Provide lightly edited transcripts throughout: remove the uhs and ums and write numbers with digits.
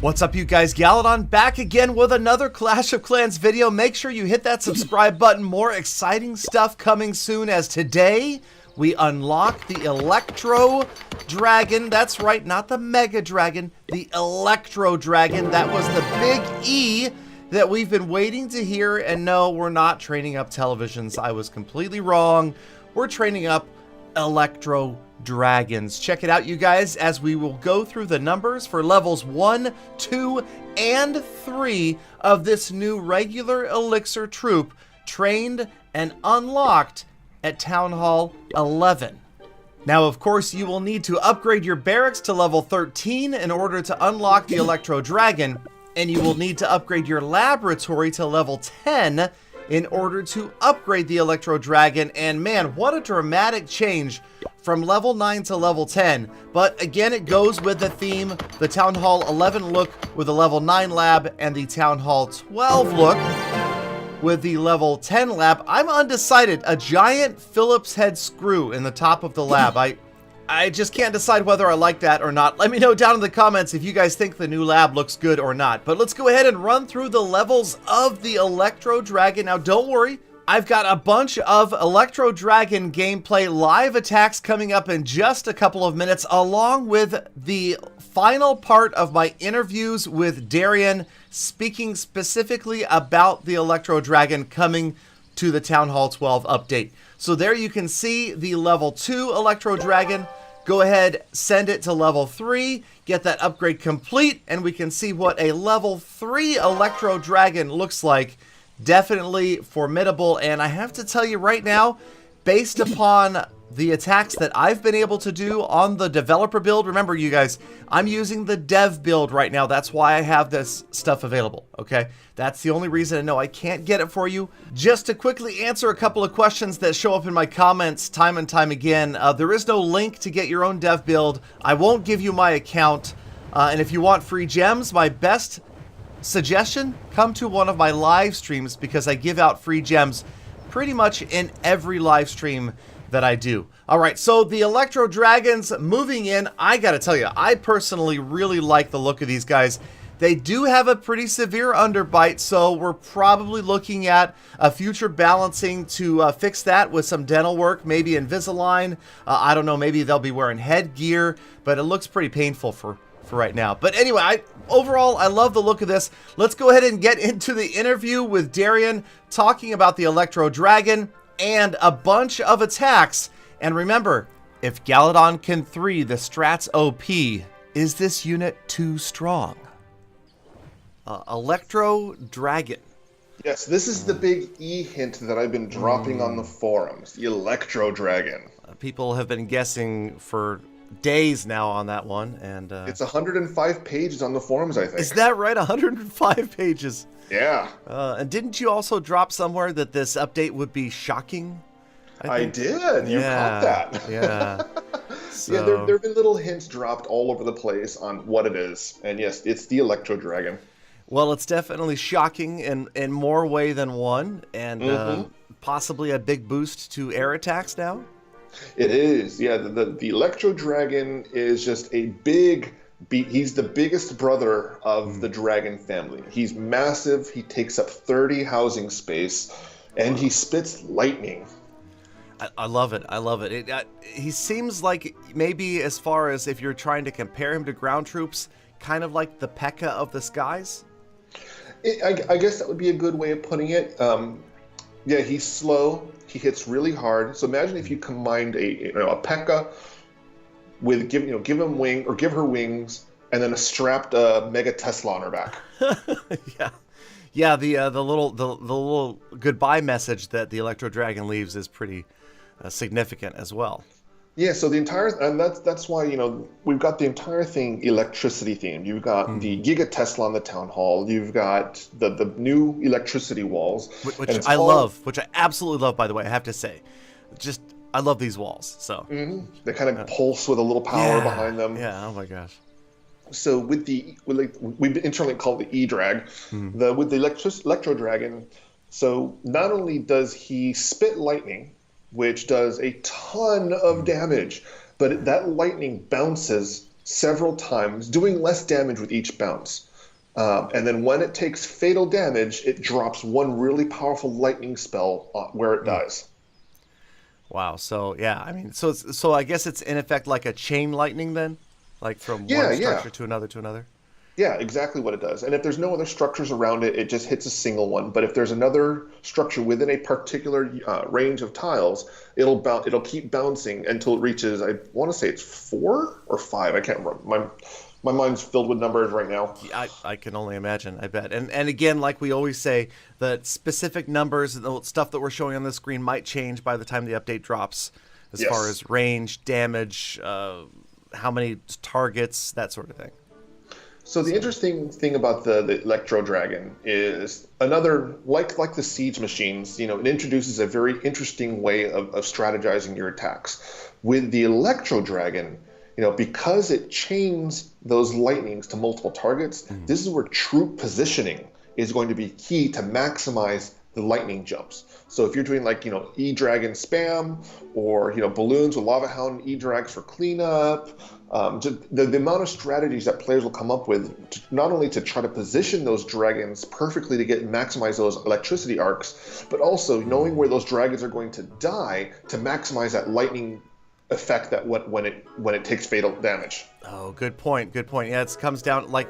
What's up, you guys? Galadon back again with another Clash of Clans video. Make sure you hit that subscribe button. More exciting stuff coming soon, as today we unlock the Electro Dragon. That's right, not the Mega Dragon, the Electro Dragon. That was the big E that we've been waiting to hear. And no, we're not training up televisions. I was completely wrong. We're training up Electro Dragons. Check it out, you guys, as we will go through the numbers for levels 1, 2, and 3 of this new regular Elixir troop, trained and unlocked at Town Hall 11. Now, of course, you will need to upgrade your barracks to level 13 in order to unlock the Electro Dragon, and you will need to upgrade your laboratory to level 10 in order to upgrade the Electro Dragon. And man, what a dramatic change from level 9 to level 10. But again, it goes with the theme, the Town Hall 11 look with the level 9 lab, and the Town Hall 12 look with the level 10 lab. I'm undecided. A giant Phillips head screw in the top of the lab. I just can't decide whether I like that or not. Let me know down in the comments if you guys think the new lab looks good or not. But let's go ahead and run through the levels of the Electro Dragon. Now, don't worry, I've got a bunch of Electro Dragon gameplay live attacks coming up in just a couple of minutes, along with the final part of my interviews with Darian, speaking specifically about the Electro Dragon coming to the Town Hall 12 update. So there you can see the level 2 Electro Dragon. Go ahead, send it to level 3, get that upgrade complete, and we can see what a level 3 Electro Dragon looks like. Definitely formidable, and I have to tell you right now, based upon the attacks that I've been able to do on the developer build, remember you guys, I'm using the dev build right now. That's why I have this stuff available, okay? That's the only reason I know I can't get it for you. Just to quickly answer a couple of questions that show up in my comments time and time again, there is no link to get your own dev build. I won't give you my account, and if you want free gems, my best suggestion, come to one of my live streams, because I give out free gems pretty much in every live stream that I do. All right, so the Electro Dragons moving in. I gotta tell you, I personally really like the look of these guys. They do have a pretty severe underbite, so we're probably looking at a future balancing to fix that with some dental work, maybe Invisalign. I don't know, maybe they'll be wearing headgear, but it looks pretty painful for right now. But anyway, overall, I love the look of this. Let's go ahead and get into the interview with Darian, talking about the Electro Dragon and a bunch of attacks. And remember, if Galadon can 3 the strats OP, is this unit too strong? Electro Dragon. Yes, this is the big E hint that I've been dropping on the forums. The Electro Dragon. People have been guessing for days now on that one, and it's 105 pages on the forums, I think. Is that right? 105 pages. Yeah. And didn't you also drop somewhere that this update would be shocking? I did. You caught that. Yeah. So, yeah, there have been little hints dropped all over the place on what it is. And yes, it's the Electro Dragon. Well, it's definitely shocking in more way than one, and possibly a big boost to air attacks now. It is. Yeah, the Electro Dragon is just a big he's the biggest brother of the dragon family. He's massive. He takes up 30 housing space, and he spits lightning. I love it. I love it. He seems like, maybe as far as if you're trying to compare him to ground troops, kind of like the P.E.K.K.A. of the skies. I guess that would be a good way of putting it. Yeah, he's slow. He hits really hard. So imagine if you combined a P.E.K.K.A. with give her wings, and then a strapped Mega Tesla on her back. Yeah. The little goodbye message that the Electro Dragon leaves is pretty significant as well. Yeah, so the entire, and that's why, we've got the entire thing electricity themed. You've got the Giga Tesla on the Town Hall. You've got the new electricity walls. Which I love, which I absolutely love, by the way, I have to say. I love these walls, so. They kind of pulse with a little power behind them. Yeah, oh my gosh. So we've internally called the E-Drag, with the Electro Dragon, so not only does he spit lightning, which does a ton of damage, but that lightning bounces several times, doing less damage with each bounce. And then when it takes fatal damage, it drops one really powerful lightning spell where it dies. Wow. So yeah, I mean, so I guess it's in effect like a chain lightning then, like from Yeah, one yeah. structure to another to another. Yeah, exactly what it does. And if there's no other structures around it, it just hits a single one. But if there's another structure within a particular range of tiles, it'll keep bouncing until it reaches, I want to say it's 4 or 5. I can't remember. My mind's filled with numbers right now. I can only imagine, I bet. And again, like we always say, the specific numbers, the stuff that we're showing on the screen might change by the time the update drops, as Yes. far as range, damage, how many targets, that sort of thing. So the interesting thing about the Electro Dragon is another, like the siege machines, it introduces a very interesting way of strategizing your attacks. With the Electro Dragon, because it chains those lightnings to multiple targets, this is where troop positioning is going to be key to maximize the lightning jumps. So if you're doing like, E-Dragon spam or, balloons with Lava Hound E-Drags for cleanup, the amount of strategies that players will come up with, not only to try to position those dragons perfectly to maximize those electricity arcs, but also knowing where those dragons are going to die to maximize that lightning effect that when it takes fatal damage. Oh, good point. Good point. Yeah, it comes down like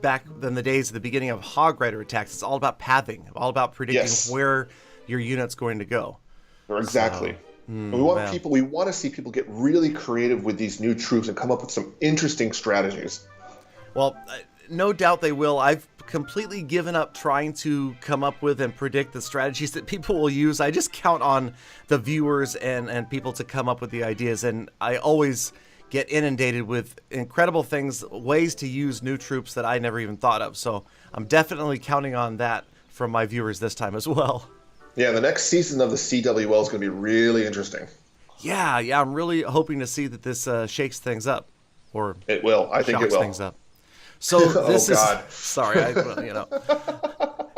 back in the days at the beginning of Hog Rider attacks. It's all about pathing, all about predicting where your unit's going to go. Exactly. We want to see people get really creative with these new troops and come up with some interesting strategies. Well, no doubt they will. I've completely given up trying to come up with and predict the strategies that people will use. I just count on the viewers and people to come up with the ideas, and I always get inundated with incredible things, ways to use new troops that I never even thought of. So I'm definitely counting on that from my viewers this time as well. Yeah, the next season of the CWL is going to be really interesting. Yeah, I'm really hoping to see that this shakes things up, or it will. I think it will. Things up. So this is sorry,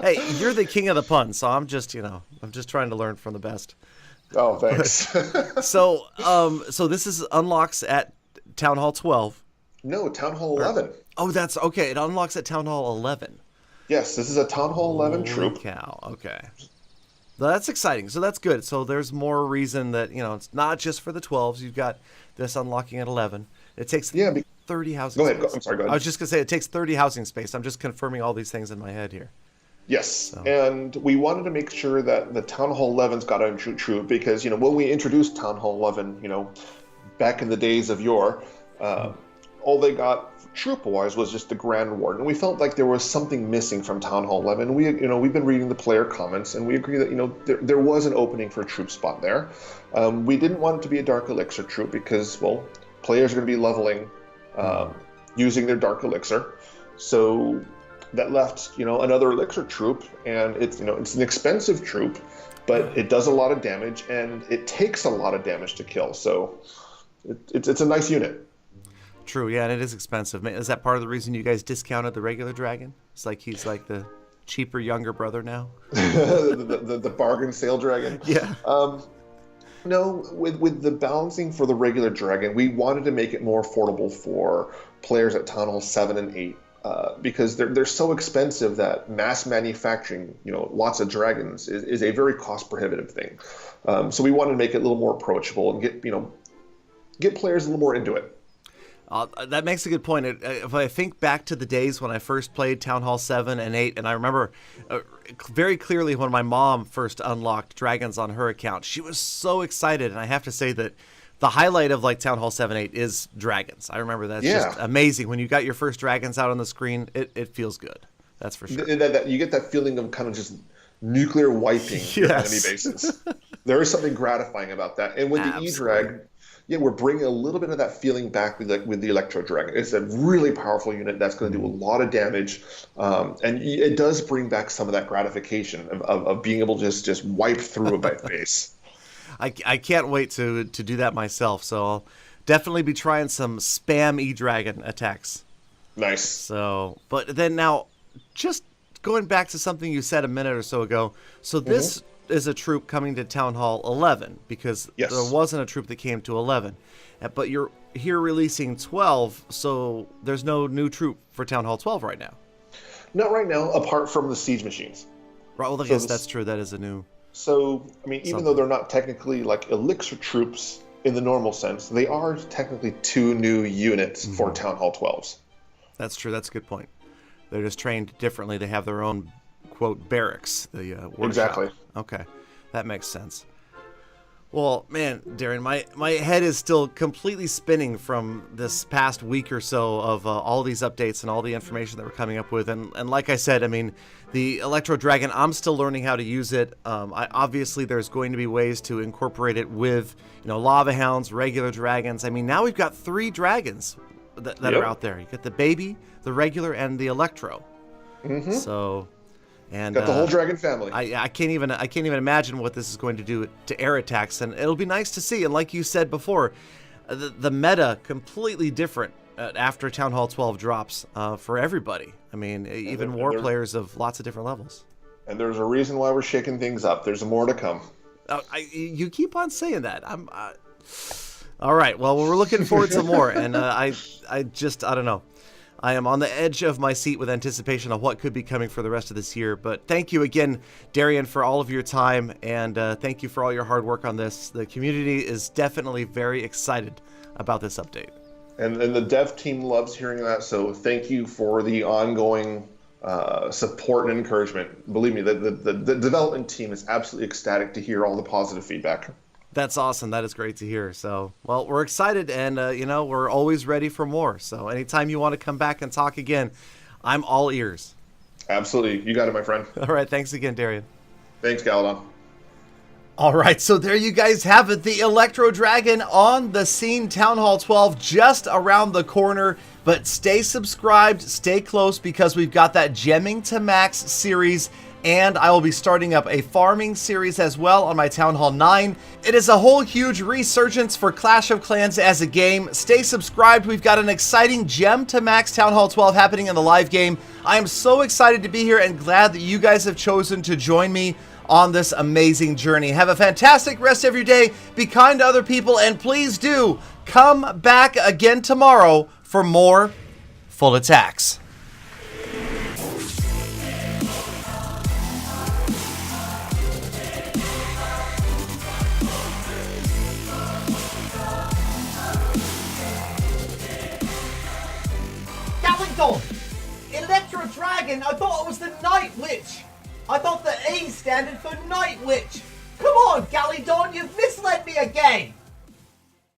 Hey, you're the king of the puns, so I'm just trying to learn from the best. Oh, thanks. So this is unlocks at Town Hall 12. No, Town Hall 11. Oh, that's okay. It unlocks at Town Hall 11. Yes, this is a Town Hall 11 troop. Cow. Okay. Well, that's exciting. So that's good. So there's more reason that, it's not just for the 12s. You've got this unlocking at 11. It takes 30 housing space. I'm sorry, go ahead. I was just going to say it takes 30 housing space. I'm just confirming all these things in my head here. Yes, and we wanted to make sure that the Town Hall 11's got a troop because, when we introduced Town Hall 11, back in the days of yore, all they got troop-wise was just the Grand Warden. And we felt like there was something missing from Town Hall 11. We've been reading the player comments, and we agree that, there was an opening for a troop spot there. We didn't want it to be a Dark Elixir troop because, well, players are going to be leveling using their Dark Elixir. So that left, another Elixir troop, and it's an expensive troop, but it does a lot of damage, and it takes a lot of damage to kill. So it's a nice unit. True, yeah, and it is expensive. Is that part of the reason you guys discounted the regular dragon? It's like he's like the cheaper younger brother now. the bargain sale dragon. Yeah. No, with the balancing for the regular dragon, we wanted to make it more affordable for players at Town Hall 7 and 8. Because they're so expensive that mass manufacturing, lots of dragons is a very cost prohibitive thing. So we wanted to make it a little more approachable and get players a little more into it. That makes a good point. If I think back to the days when I first played Town Hall 7 and 8, and I remember very clearly when my mom first unlocked dragons on her account, she was so excited, and I have to say that the highlight of like Town Hall 7, 8 is dragons. I remember that's just amazing. When you got your first dragons out on the screen, it feels good. That's for sure. You get that feeling of kind of just nuclear wiping your enemy bases. There is something gratifying about that. And with the E-Drag, we're bringing a little bit of that feeling back with the Electro Dragon. It's a really powerful unit that's going to do a lot of damage. And it does bring back some of that gratification of being able to just wipe through a base. I can't wait to do that myself, so I'll definitely be trying some spam E-Dragon attacks. Nice. So, but then now, just going back to something you said a minute or so ago, so this is a troop coming to Town Hall 11, because there wasn't a troop that came to 11. But you're here releasing 12, so there's no new troop for Town Hall 12 right now. Not right now, apart from the siege machines. Right, well, I guess that's true. That is a new... So, I mean, even though they're not technically like elixir troops in the normal sense, they are technically 2 new units for Town Hall 12s. That's true. That's a good point. They're just trained differently. They have their own, quote, barracks. The workshop. Exactly. Okay, that makes sense. Well, man, Darren, my head is still completely spinning from this past week or so of all these updates and all the information that we're coming up with. And like I said, I mean, the Electro Dragon, I'm still learning how to use it. Obviously, there's going to be ways to incorporate it with, Lava Hounds, regular dragons. I mean, now we've got 3 dragons that are out there. You got the baby, the regular, and the Electro. So... And got the whole dragon family. I can't even imagine what this is going to do to air attacks, and it'll be nice to see. And like you said before, the meta completely different after Town Hall 12 drops for everybody. I mean, even war players of lots of different levels. And there's a reason why we're shaking things up. There's more to come. You keep on saying that. All right. Well, we're looking forward to more, and I don't know. I am on the edge of my seat with anticipation of what could be coming for the rest of this year. But thank you again, Darian, for all of your time, and thank you for all your hard work on this. The community is definitely very excited about this update. And the dev team loves hearing that, so thank you for the ongoing support and encouragement. Believe me, the development team is absolutely ecstatic to hear all the positive feedback. That's awesome. That is great to hear. So, well, we're excited, and, we're always ready for more. So anytime you want to come back and talk again, I'm all ears. Absolutely. You got it, my friend. All right. Thanks again, Darian. Thanks, Galadon. All right, so there you guys have it. The Electro Dragon on the scene. Town Hall 12 just around the corner. But stay subscribed, stay close, because we've got that Gemming to Max series, and I will be starting up a farming series as well on my Town Hall 9. It is a whole huge resurgence for Clash of Clans as a game. Stay subscribed. We've got an exciting Gem to Max Town Hall 12 happening in the live game. I am so excited to be here and glad that you guys have chosen to join me on this amazing journey. Have a fantastic rest of your day. Be kind to other people, and please do come back again tomorrow for more Full Attacks. Electro Dragon, I thought it was the Night Witch. I thought the E standard for Night Witch. Come on, Galidon, you've misled me again.